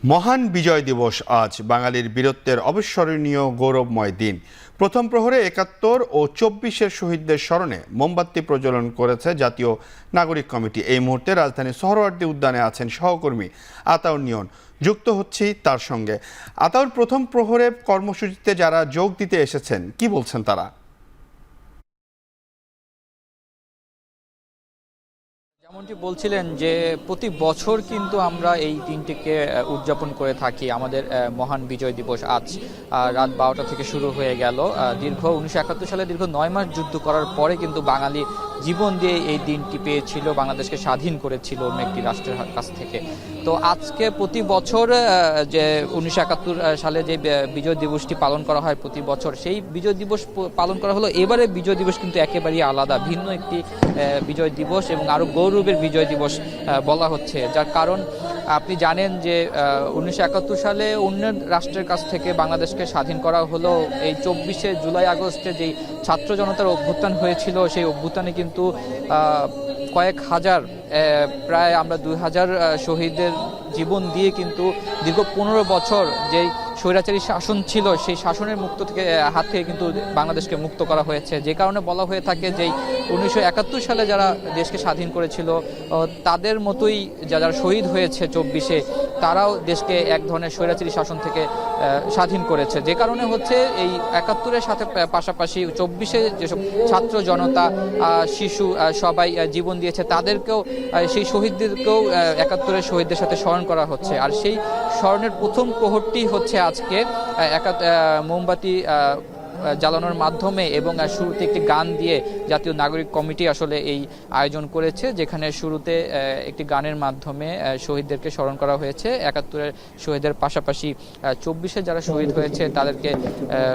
মহান বিজয় দিবস আজ বাঙালির বীরত্বের অবিস্মরণীয় গৌরবময় দিন। প্রথম প্রহরে ৭১ ও ২৪-এর শহীদদের স্মরণে মোমবাতি প্রজ্বলন করেছে জাতীয় নাগরিক কমিটি। এই মুহূর্তে রাজধানীর সোহরাওয়ার্দী উদ্যানে আছেন সহকর্মী আতাউর নিয়ন। যুক্ত হচ্ছি তার সঙ্গে। আতাউর, প্রথম প্রহরে কর্মসূচিতে যারা যোগ দিতে এসেছেন কি বলছেন তারা? যেমনটি বলছিলেন যে প্রতি বছর কিন্তু আমরা এই দিনটিকে উদযাপন করে থাকি। আমাদের মহান বিজয় দিবস আজ রাত ১২টা থেকে শুরু হয়ে গেল। দীর্ঘ ১৯৭১ সালে দীর্ঘ ৯ মাস যুদ্ধ করার পরে কিন্তু বাঙালি জীবন দিয়ে এই দিনটি পেয়েছিল, বাংলাদেশকে স্বাধীন করেছিল অন্য একটি রাষ্ট্রের কাছ থেকে। তো আজকে প্রতি বছর যে ১৯৭১ সালে যে বিজয় দিবসটি পালন করা হয় প্রতি বছর, সেই বিজয় দিবস পালন করা হলো। এবারে বিজয় দিবস কিন্তু একেবারেই আলাদা, ভিন্ন একটি বিজয় দিবস এবং আরও গৌরবের বিজয় দিবস বলা হচ্ছে। যার কারণ আপনি জানেন যে ১৯৭১ সালে অন্য রাষ্ট্রের কাছ থেকে বাংলাদেশকে স্বাধীন করা হলো। এই ২৪শে জুলাই আগস্টে যেই ছাত্র জনতার অভ্যুত্থান হয়েছিল, সেই অভ্যুত্থানে কিন্তু কয়েক হাজার, প্রায় আমরা ২,০০০ শহীদের জীবন দিয়ে কিন্তু দীর্ঘ ১৫ বছর যেই স্বৈরাচারী শাসন ছিল, সেই শাসনের হাত থেকে কিন্তু বাংলাদেশকে মুক্ত করা হয়েছে। যে কারণে বলা হয়ে থাকে যে ১৯৭১ সালে যারা দেশকে স্বাধীন করেছিল তাদের মতোই যারা শহীদ হয়েছে ২৪শে, তারাও দেশকে এক ধরনের স্বৈরাচারী শাসন থেকে স্বাধীন করেছে। যে কারণে হচ্ছে এই ৭১-এর সাথে পাশাপাশি ২৪শে যেসব ছাত্র জনতা, শিশু সবাই জীবন দিয়েছে, তাদেরকেও, সেই শহীদদেরকেও ৭১-এর শহীদদের সাথে স্মরণ করা হচ্ছে। আর সেই স্মরণের প্রথম প্রহরটি হচ্ছে আজকে মোমবাতি জ্বালানোর মাধ্যমে এবং শুরুতে একটি গান দিয়ে জাতীয় নাগরিক কমিটি আসলে এই আয়োজন করেছে, যেখানে শুরুতে একটি গানের মাধ্যমে শহীদদেরকে স্মরণ করা হয়েছে। ৭১-এর শহীদের পাশাপাশি ২৪শে যারা শহীদ হয়েছে তাদেরকে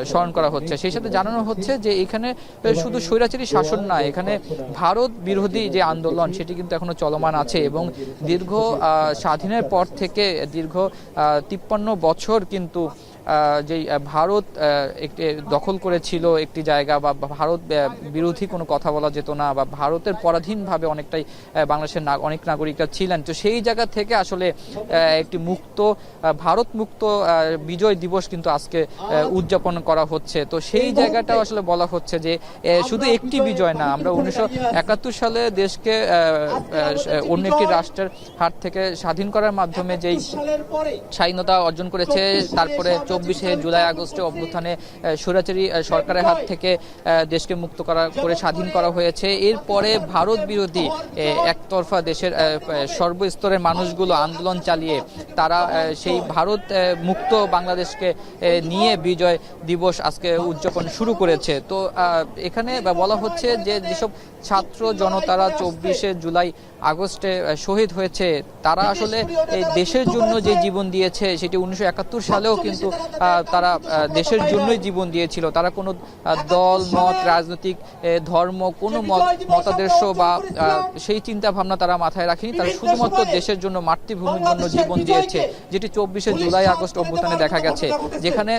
স্মরণ করা হচ্ছে। সেই সাথে জানানো হচ্ছে যে এখানে শুধু স্বৈরাচারী শাসন নয়, এখানে ভারত বিরোধী যে আন্দোলন সেটি কিন্তু এখনো চলমান আছে এবং দীর্ঘ স্বাধীনের পর থেকে দীর্ঘ ৫৩ বছর কিন্তু যে ভারত একটি দখল করেছিল একটি জায়গা, বা ভারত বিরোধী কোনো কথা বলা যেত না, বা ভারতের পরাধীনভাবে অনেকটাই বাংলাদেশের অনেক নাগরিকরা ছিলেন। তো সেই জায়গা থেকে আসলে একটি ভারত মুক্ত বিজয় দিবস কিন্তু আজকে উদযাপন করা হচ্ছে। তো সেই জায়গাটাও আসলে বলা হচ্ছে যে শুধু একটি বিজয় না, আমরা ১৯৭১ সালে দেশকে অন্য একটি রাষ্ট্রের হাত থেকে স্বাধীন করার মাধ্যমে যেই স্বাধীনতা অর্জন করেছে, তারপরে ২৪শে জুলাই আগস্টে অভ্যুত্থানে স্বৈরাচারী সরকারের হাত থেকে দেশকে মুক্ত করে স্বাধীন করা হয়েছে। এরপরে ভারত বিরোধী একতরফা দেশের সর্বস্তরের মানুষগুলো আন্দোলন চালিয়ে তারা সেই ভারত মুক্ত বাংলাদেশকে নিয়ে বিজয় দিবস আজকে উদযাপন শুরু করেছে। তো এখানে বলা হচ্ছে যে যেসব ছাত্র জনতারা ২৪শে জুলাই আগস্টে শহীদ হয়েছে, তারা আসলে এই দেশের জন্য যে জীবন দিয়েছে সেটি ১৯৭১ সালেও কিন্তু তারা দেশের জন্যই জীবন দিয়েছিল। তারা কোনো দল মত, রাজনৈতিক ধর্ম, কোনো মতাদর্শ বা সেই চিন্তা ভাবনা তারা মাথায় রাখেনি। তারা শুধুমাত্র দেশের জন্য, মাতৃভূমির জন্য জীবন দিয়েছে, যেটি ২৪শে জুলাই আগস্ট অভ্যুত্থানে দেখা গেছে, যেখানে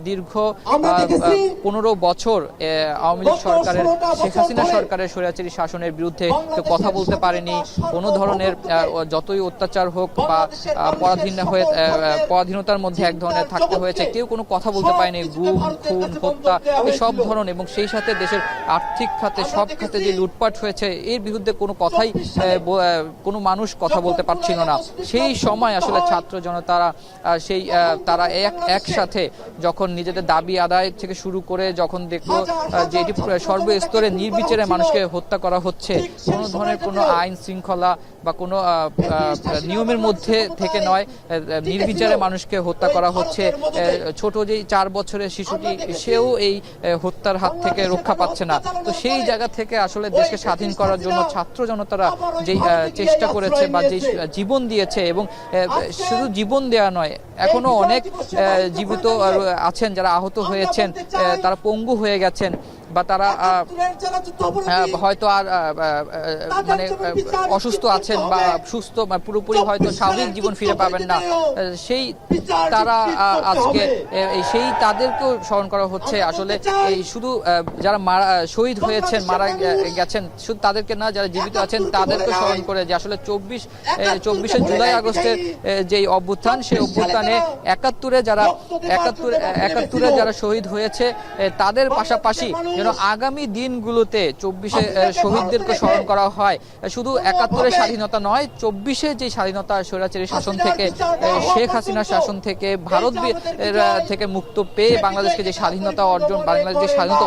দীর্ঘ ১৫ বছর আওয়ামী লীগ সরকারের, শেখ হাসিনা সরকারের স্বৈরাচারী শাসনের বিরুদ্ধে কেউ কথা বলতে পারেনি। কোনো ধরনের যতই অত্যাচার হোক বা পরাধীনতার মধ্যে এক ধরনের থাকতে হয়েছে, কেউ কোনো কথা বলতে পারেনি। গুম, খুন, হত্যা, এই সব ধরন, এবং সেই সাথে দেশের আর্থিক খাতে, সব খাতে যে লুটপাট হয়েছে, এর বিরুদ্ধে কোনো কথাই কোনো মানুষ কথা বলতে পারছিল না। সেই সময় আসলে ছাত্র জনতারা তারা একসাথে যখন নিজেদের দাবি আদায় থেকে শুরু করে যখন দেখলো যে এটি সর্বস্তরে নির্বিচারে মানুষকে হত্যা করা হচ্ছে, কোনো ধরনের কোনো আইন শৃঙ্খলা বা কোনো নিয়মের মধ্যে থেকে নয়, নির্বিচারে মানুষকে হত্যা করা হচ্ছে। ছোট যেই ৪ বছরের শিশুটি, সেও এই হত্যার হাত থেকে রক্ষা পাচ্ছে না। তো সেই জায়গা থেকে আসলে দেশকে স্বাধীন করার জন্য ছাত্র জনতারা যেই চেষ্টা করেছে বা যেই জীবন দিয়েছে, এবং শুধু জীবন দেওয়া নয়, এখনো অনেক জীবিত আছেন যারা আহত হয়েছেন, তারা পঙ্গু হয়ে গেছেন, বা তারা হয়তো আর মানে অসুস্থ আছেন বা সুস্থ পুরোপুরি হয়তো স্বাভাবিক জীবন ফিরে পাবেন না, সেই তারা আজকে সেই তাদেরকেও স্মরণ করা হচ্ছে। আসলে এই শুধু যারা শহীদ হয়েছেন, মারা গেছেন, শুধু তাদেরকে না, যারা জীবিত আছেন তাদেরকে স্মরণ করে যে আসলে 24শে জুলাই আগস্টের যে অভ্যুত্থান, সেই অভ্যুত্থানে একাত্তরে যারা শহীদ হয়েছে তাদের পাশাপাশি যেন আগামী দিনগুলোতে 24শে শহীদদেরকে স্মরণ করা হয়। শুধু 71-এর স্বাধীনতা নয়, 24শে যে স্বাধীনতা, স্বৈরাচারী শাসন থেকে, শেখ হাসিনার শাসন থেকে, ভারত থেকে মুক্ত পেয়ে বাংলাদেশকে যে স্বাধীনতা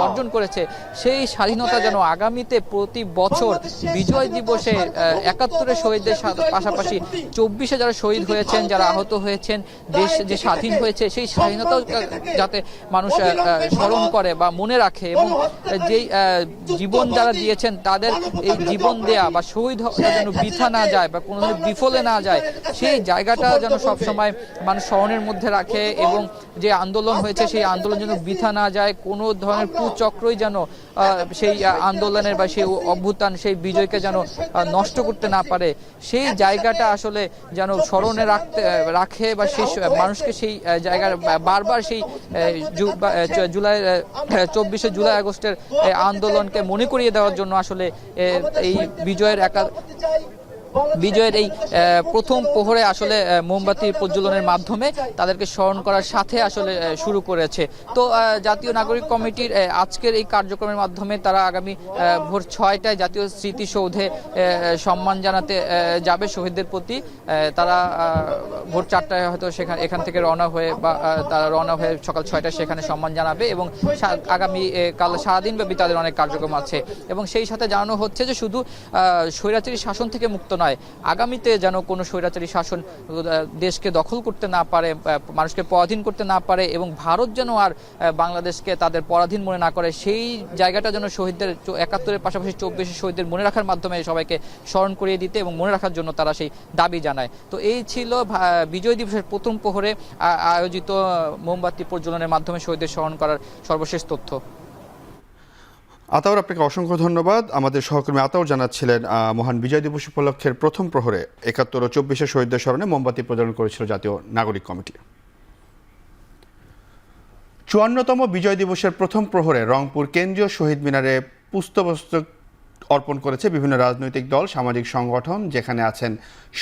অর্জন করেছে, সেই স্বাধীনতা যেন আগামীতে প্রতি বছর বিজয় দিবসে 71-এর শহীদদের পাশাপাশি 24শে যারা শহীদ হয়েছেন, যারা আহত হয়েছেন, দেশ যে স্বাধীন হয়েছে, সেই স্বাধীনতাও যাতে মানুষ স্মরণ করে বা মনে রাখে, এবং যেই জীবন যারা দিয়েছেন তাদের এই জীবন দেয়া বা শহীদ যেন বৃথা না যায় বা কোনো ধরনের বিফলে না যায়, সেই জায়গাটা যেন সবসময় মানুষ স্মরণের মধ্যে রাখে, এবং যে আন্দোলন হয়েছে সেই আন্দোলন যেন বৃথা না যায়, কোনো ধরনের কুচক্রই যেন সেই আন্দোলনের বা সেই অভ্যুত্থান, সেই বিজয়কে যেন নষ্ট করতে না পারে, সেই জায়গাটা আসলে যেন স্মরণে রাখে বা সেই মানুষকে সেই জায়গার বারবার সেই 24শে জুলাই আগস্টের আন্দোলনকে মনে করিয়ে দেওয়ার জন্য আসলে এই বিজয়ের এই প্রথম প্রহরে আসলে মোমবাতি প্রজ্বলনের মাধ্যমে তাদেরকে স্মরণ করার সাথে আসলে শুরু করেছে। তো জাতীয় নাগরিক কমিটির আজকের এই কার্যক্রমের মাধ্যমে তারা আগামী ভোর 6টায় জাতীয় স্মৃতিসৌধে সম্মান জানাতে যাবে শহীদদের প্রতি। তারা ভোর 4টায় হয়তো এখান থেকে রওনা হয়ে সকাল 6টায় সেখানে সম্মান জানাবে, এবং আগামী কাল সারাদিন ব্যাপী তাদের অনেক কার্যক্রম আছে। এবং সেই সাথে জানানো হচ্ছে যে শুধু স্বৈরাচারী শাসন থেকে মুক্ত নয়, আগামীতে যেন কোনো স্বৈরাচারী শাসন দেশকে দখল করতে না পারে, মানুষকে পরাধীন করতে না পারে, এবং ভারত যেন আর বাংলাদেশকে তাদের পরাধীন মনে না করে, সেই জায়গাটা যেন শহীদদের 71-এর পাশাপাশি 24শে শহীদদের মনে রাখার মাধ্যমে সবাইকে স্মরণ করিয়ে দিতে এবং মনে রাখার জন্য তারা সেই দাবি জানায়। তো এই ছিল বিজয় দিবসের প্রথম প্রহরে আয়োজিত মোমবাতি প্রজ্বলনের মাধ্যমে শহীদদের স্মরণ করার সর্বশেষ তথ্য। আতাউর, আপনাকে অসংখ্য ধন্যবাদ। আমাদের সহকর্মী আতাউর জানাচ্ছিলেন মহান বিজয় দিবস উপলক্ষের প্রথম প্রহরে 71 ও 24শে শহীদদের স্মরণে মোমবাতি প্রজ্বলন করেছিল জাতীয় নাগরিক কমিটি। 54তম বিজয় দিবসের প্রথম প্রহরে রংপুর কেন্দ্রীয় শহীদ মিনারে পুষ্পস্তবক অর্পণ করেছে বিভিন্ন রাজনৈতিক দল, সামাজিক সংগঠন, যেখানে আছেন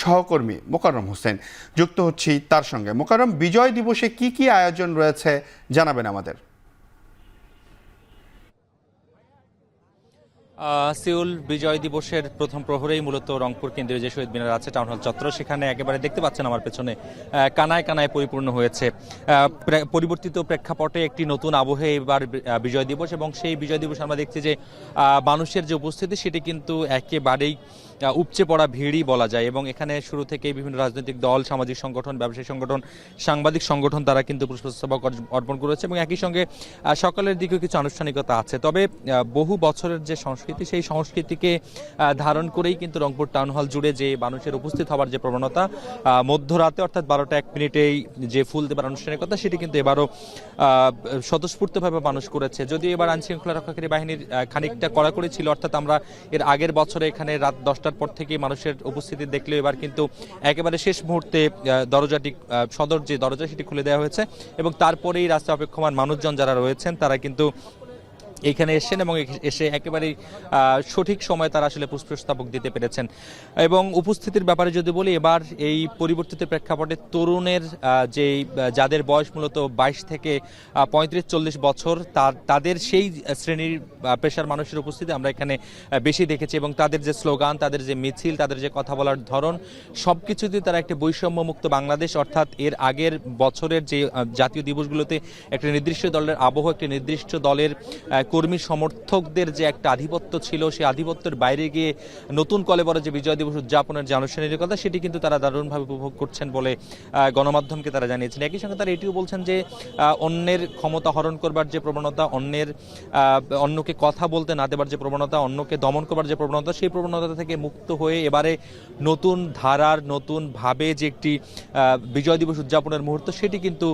সহকর্মী মোকাররম হোসেন। যুক্ত হচ্ছি তার সঙ্গে। মোকাররম, বিজয় দিবসে কি কি আয়োজন রয়েছে জানাবেন আমাদের। সিউল বিজয় দিবসের প্রথম প্রহরেই মূলত রংপুর কেন্দ্রীয় যে শহীদ মিনার আছে, টাউন হল চত্বর, সেখানে একেবারে দেখতে পাচ্ছেন আমার পেছনে কানায় কানায় পরিপূর্ণ হয়েছে। পরিবর্তিত প্রেক্ষাপটে একটি নতুন আবহে এবার বিজয় দিবস, এবং সেই বিজয় দিবস আমরা দেখছি যে মানুষের যে উপস্থিতি সেটি কিন্তু একেবারেই উপচে পড়া ভিড়ই বলা যায়। এবং এখানে শুরু থেকেই বিভিন্ন রাজনৈতিক দল, সামাজিক সংগঠন, ব্যবসায়ী সংগঠন, সাংবাদিক সংগঠন তারা কিন্তু পুষ্পস্তবক অর্পণ করেছে, এবং একই সঙ্গে সকালের দিকেও কিছু আনুষ্ঠানিকতা আছে। তবে বহু বছরের যে সংস্কৃতি, সেই সংস্কৃতিকে ধারণ করেই কিন্তু রংপুর টাউন হল জুড়ে যে মানুষের উপস্থিত হওয়ার যে প্রবণতা, মধ্যরাতে অর্থাৎ 12টা 1 মিনিটেই যে ফুল দেবার আনুষ্ঠানিকতা, সেটি কিন্তু এবারও স্বতঃস্ফূর্তভাবে মানুষ করেছে। যদিও এবার আইনশৃঙ্খলা রক্ষাকারী বাহিনীর খানিকটা কড়াকড়ি ছিল, অর্থাৎ আমরা এর আগের বছরে এখানে রাত 10টার পর থেকে মানুষের উপস্থিতি দেখলেও এবার কিন্তু একেবারে শেষ মুহূর্তে দরজাটি, সদর যে দরজা, সেটি খুলে দেওয়া হয়েছে, এবং তারপরেই রাস্তা অপেক্ষমান মানুষজন যারা রয়েছেন তারা কিন্তু এখানে এসেছেন, এবং এসে একেবারেই সঠিক সময়ে তারা আসলে পুষ্পস্তবক দিতে পেরেছেন। এবং উপস্থিতির ব্যাপারে যদি বলি, এবার এই পরিবর্তিত প্রেক্ষাপটে তরুণের যাদের বয়স মূলত 22 থেকে 35-40 বছর, তাদের সেই শ্রেণীর পেশার মানুষের উপস্থিতি আমরা এখানে বেশি দেখেছি, এবং তাদের যে স্লোগান, তাদের যে মিছিল, তাদের যে কথা বলার ধরন, সব কিছুতেই তারা একটি বৈষম্যমুক্ত বাংলাদেশ, অর্থাৎ এর আগের বছরের যে জাতীয় দিবসগুলোতে একটা নির্দিষ্ট দলের আবহ, একটি নির্দিষ্ট দলের কর্মী সমর্থকদের যে একটা আধিপত্য ছিল, সেই আধিপত্যের বাইরে গিয়ে নতুন কলেবরে যে বিজয় দিবস উদযাপনের যে আনুষ্ঠানিকতা, সেটি কিন্তু তারা দারুণভাবে উপভোগ করছেন বলে গণমাধ্যমকে তারা জানিয়েছেন। একই সঙ্গে তারা এটিও বলছেন যে অন্যের ক্ষমতা হরণ করবার যে প্রবণতা, অন্যকে কথা বলতে না দেবার যে প্রবণতা, অন্যকে দমন করবার যে প্রবণতা, সেই প্রবণতা থেকে মুক্ত হয়ে এবারে নতুন ধারার, নতুন ভাবে যে একটি বিজয় দিবস উদযাপনের মুহূর্ত, সেটি কিন্তু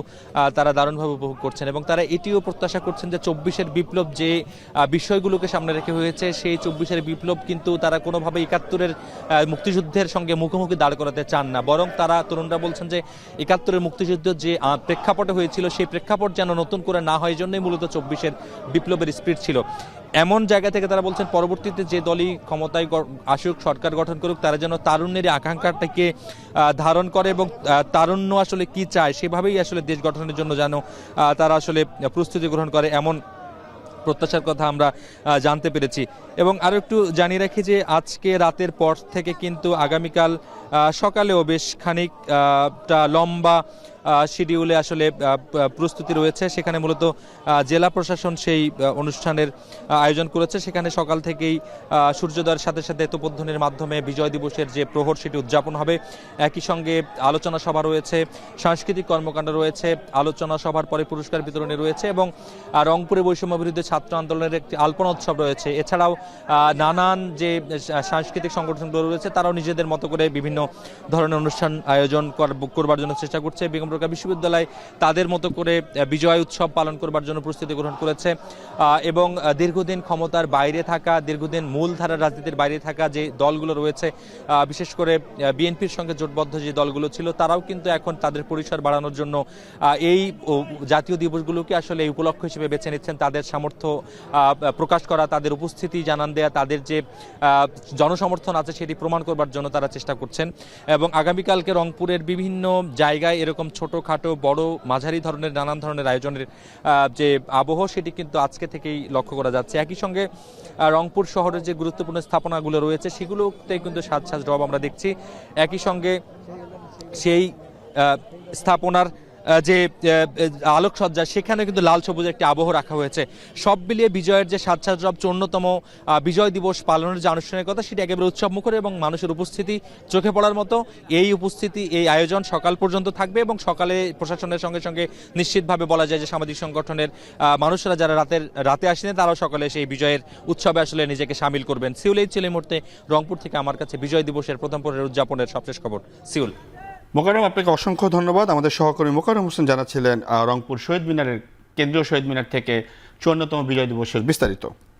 তারা দারুণভাবে উপভোগ করছেন। এবং তারা এটিও প্রত্যাশা করছেন যে 24-এর বিপ্লব যে যে বিষয়গুলোকে সামনে রেখে হয়েছে, সেই 24-এর বিপ্লব কিন্তু তারা কোনোভাবে 71-এর মুক্তিযুদ্ধের সঙ্গে মুখোমুখি দাঁড় করাতে চান না, বরং তারা তরুণরা বলছেন যে 71-এর মুক্তিযুদ্ধ যে প্রেক্ষাপটে হয়েছিল সেই প্রেক্ষাপট যেন নতুন করে না হয়, জন্যই মূলত 24-এর বিপ্লবের স্পিরিট ছিল। এমন জায়গা থেকে তারা বলছেন পরবর্তীতে যে দলই ক্ষমতায় আসুক, সরকার গঠন করুক, তারা যেন তারুণ্যের আকাঙ্ক্ষাটাকে ধারণ করে এবং তারুণ্য আসলে কি চায় সেভাবেই আসলে দেশ গঠনের জন্য যেন তারা আসলে প্রস্তুতি গ্রহণ করে, এমন প্রত্যাশার কথা আমরা জানতে পেরেছি। এবং আরও একটু জানিয়ে রাখি যে আজকে রাতের পর থেকে কিন্তু আগামীকাল সকালেও বেশ খানিকটা লম্বা শিডিউলে আসলে প্রস্তুতি রয়েছে। সেখানে মূলত জেলা প্রশাসন সেই অনুষ্ঠানের আয়োজন করেছে। সেখানে সকাল থেকেই সূর্যোদয়ের সাথে সাথে তোপধ্বনির মাধ্যমে বিজয় দিবসের যে প্রহর সেটি উদযাপন হবে। একই সঙ্গে আলোচনা সভা রয়েছে, সাংস্কৃতিক কর্মকাণ্ড রয়েছে, আলোচনা সভার পরে পুরস্কার বিতরণী রয়েছে এবং রংপুরে বৈষম্য বিরুদ্ধে ছাত্র আন্দোলনের একটি আলপনা উৎসব রয়েছে। এছাড়াও নানান যে সাংস্কৃতিক সংগঠনগুলো রয়েছে তারাও নিজেদের মতো করে বিভিন্ন ধরনের অনুষ্ঠান আয়োজন করবার জন্য চেষ্টা করছে। বেগম রোকেয়া বিশ্ববিদ্যালয় তাদের মতো করে বিজয় উৎসব পালন করবার জন্য প্রস্তুতি গ্রহণ করেছে এবং দীর্ঘদিন ক্ষমতার বাইরে থাকা, দীর্ঘদিন মূলধারার রাজনীতির বাইরে থাকা যে দলগুলো রয়েছে, বিশেষ করে বিএনপির সঙ্গে জোটবদ্ধ যে দলগুলো ছিল, তারাও কিন্তু এখন তাদের পরিসর বাড়ানোর জন্য এই জাতীয় দিবসগুলোকে আসলে এই উপলক্ষ হিসেবে বেছে নিচ্ছেন। তাদের সামর্থ্য প্রকাশ করা, তাদের উপস্থিতি জানান দেয়া, তাদের যে জনসমর্থন আছে সেটি প্রমাণ করবার জন্য তারা চেষ্টা করছেন। এবং আগামীকালকে রংপুরের বিভিন্ন জায়গায় এরকম ছোটখাটো বড় মাঝারি ধরনের নানান ধরনের আয়োজনের যে আবহ সেটি কিন্তু আজকে থেকেই লক্ষ্য করা যাচ্ছে। একই সঙ্গে রংপুর শহরের যে গুরুত্বপূর্ণ স্থাপনাগুলো রয়েছে সেগুলোতে কিন্তু সাজ সাজ রব আমরা দেখছি। একই সঙ্গে সেই স্থাপনার যে আলোকসজ্জা সেখানে কিন্তু লাল সবুজ একটি আবহ রাখা হয়েছে। সব মিলিয়ে বিজয়ের যে সাজসজ্জা 54তম বিজয় দিবস পালনের যে আনুষ্ঠানিকতা সেটি একেবারে উৎসবমুখর এবং মানুষের উপস্থিতি চোখে পড়ার মতো। এই উপস্থিতি, এই আয়োজন সকাল পর্যন্ত থাকবে এবং সকালে প্রশাসনের সঙ্গে সঙ্গে নিশ্চিতভাবে বলা যায় যে সামাজিক সংগঠনের মানুষরা যারা রাতে আসেন তারাও সকালে সেই বিজয়ের উৎসবে আসলে নিজেকে সামিল করবেন। সিউল এই ছিল এই মুহূর্তে রংপুর থেকে আমার কাছে বিজয় দিবসের প্রথম পর্বের উদযাপনের সবশেষ খবর। সিউল। মোকাররম, আপনাকে অসংখ্য ধন্যবাদ। আমাদের সহকর্মী মোকাররম হোসেন জানাচ্ছিলেন রংপুর শহীদ মিনারের কেন্দ্রীয় শহীদ মিনার থেকে 54তম বিজয় দিবসের বিস্তারিত।